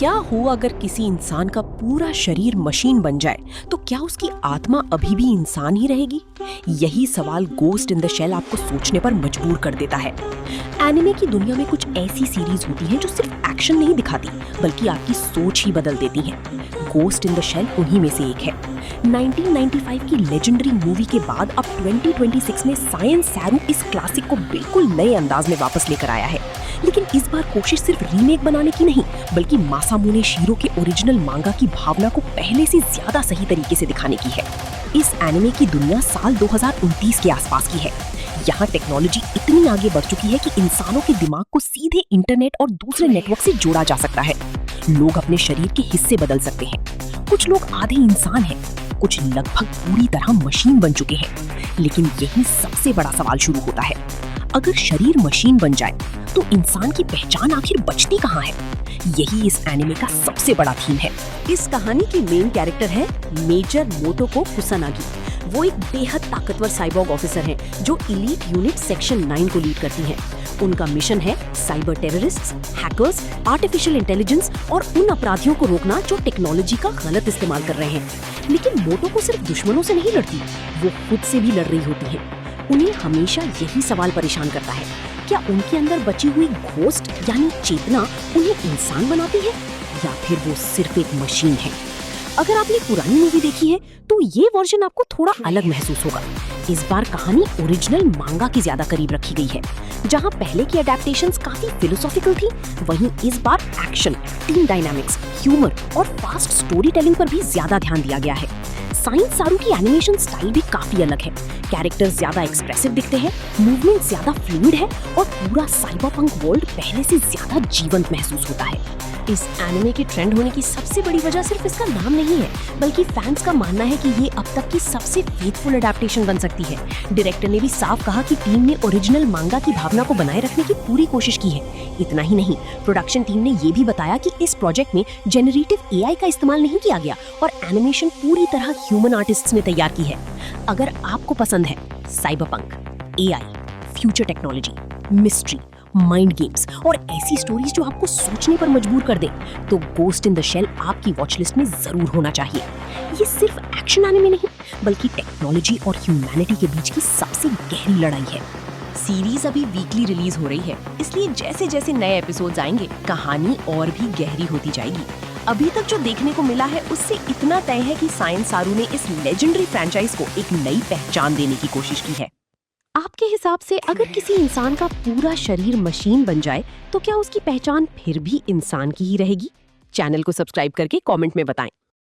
क्या हो अगर किसी इंसान का पूरा शरीर मशीन बन जाए तो क्या उसकी आत्मा अभी भी इंसान ही रहेगी? यही सवाल गोस्ट इन द शेल आपको सोचने पर मजबूर कर देता है। एनिमे की दुनिया में कुछ ऐसी सीरीज होती हैं जो सिर्फ एक्शन नहीं दिखाती बल्कि आपकी सोच ही बदल देती हैं। गोस्ट इन द शेल उन्हीं में से एक है। 1995 की लेजेंडरी मूवी के बाद अब 2026 में सायंस सैरू इस क्लासिक को बिल्कुल नए अंदाज में वापस लेकर आया है। लेकिन इस बार कोशिश सिर्फ रीमेक बनाने की नहीं बल्कि मासामुने शिरो के ओरिजिनल मांगा की भावना को पहले से ज्यादा सही तरीके से दिखाने की है। इस एनिमे की दुनिया साल 2029 के आसपास की है। यहाँ टेक्नोलॉजी इतनी आगे बढ़ चुकी है कि इंसानों के दिमाग को सीधे इंटरनेट और दूसरे नेटवर्क से जोड़ा जा सकता है। लोग अपने शरीर के हिस्से बदल सकते हैं। कुछ लोग आधे इंसान हैं, कुछ लगभग पूरी तरह मशीन बन चुके हैं। लेकिन यही सबसे बड़ा सवाल शुरू होता है, अगर शरीर मशीन बन जाए तो इंसान की पहचान आखिर बचती कहाँ है? यही इस एनिमे का सबसे बड़ा थीम है। इस कहानी की मेन कैरेक्टर है मेजर मोटोको कुसानागी। वो एक बेहद ताकतवर साइबॉर्ग ऑफिसर हैं जो इलीट यूनिट सेक्शन 9 को लीड करती हैं। उनका मिशन है cyber terrorists, hackers, artificial intelligence और उन अपराधियों को रोकना जो टेक्नोलॉजी का गलत इस्तेमाल कर रहे हैं। लेकिन मोटोको सिर्फ दुश्मनों से नहीं लड़ती, वो खुद से भी लड़ रही होती है। उन्हें हमेशा यही सवाल परेशान करता है, क्या उनके अंदर बची हुई घोस्ट यानी चेतना उन्हें इंसान बनाती है या फिर वो सिर्फ एक मशीन है? अगर आपने पुरानी मूवी देखी है तो ये वर्जन आपको थोड़ा अलग महसूस होगा। इस बार कहानी ओरिजिनल मांगा के ज्यादा करीब रखी गई है। जहां पहले की अडैप्टेशंस काफी फिलोसॉफिकल थी, वहीं इस बार एक्शन, टीम डायनामिक्स, ह्यूमर और फास्ट स्टोरी टेलिंग पर भी ज्यादा ध्यान दिया गया है। साइंस सारू की एनिमेशन स्टाइल भी काफी अलग है। कैरेक्टर्स ज्यादा एक्सप्रेसिव दिखते हैं, मूवमेंट ज्यादा फ्लूइड है और पूरा साइबरपंक वर्ल्ड पहले से ज्यादा जीवंत महसूस होता है। इस एनिमे के ट्रेंड होने की सबसे बड़ी वजह सिर्फ इसका नाम नहीं है, बल्कि फैंस का मानना है कि ये अब तक की सबसे फेथफुल अडैप्टेशन बन सकती है। डायरेक्टर ने भी साफ कहा कि टीम ने ओरिजिनल मांगा की भावना को बनाए रखने की पूरी कोशिश की है। इतना ही नहीं, प्रोडक्शन टीम ने ये भी बताया कि इस प्रोजेक्ट में जेनरेटिव एआई का इस्तेमाल नहीं किया गया और एनिमेशन पूरी तरह ह्यूमन आर्टिस्ट्स ने तैयार की है। अगर आपको पसंद है cyberpunk, AI, future technology, mystery, mind games और ऐसी स्टोरीज जो आपको सोचने पर मजबूर कर दे, तो गोस्ट इन द शेल आपकी वॉच लिस्ट में जरूर होना चाहिए। ये सिर्फ एक्शन एनिमे नहीं बल्कि टेक्नोलॉजी और ह्यूमैनिटी के बीच की सबसे गहरी लड़ाई है। सीरीज अभी वीकली रिलीज हो रही है, इसलिए जैसे जैसे नए एपिसोड्स आएंगे कहानी और भी गहरी होती जाएगी। अभी तक जो देखने को मिला है उससे इतना तय है कि सायंस सारू ने इस लेजेंडरी फ्रेंचाइज को एक नई पहचान देने की कोशिश की है। आपके हिसाब से अगर किसी इंसान का पूरा शरीर मशीन बन जाए तो क्या उसकी पहचान फिर भी इंसान की ही रहेगी? चैनल को सब्सक्राइब करके कमेंट में बताएं।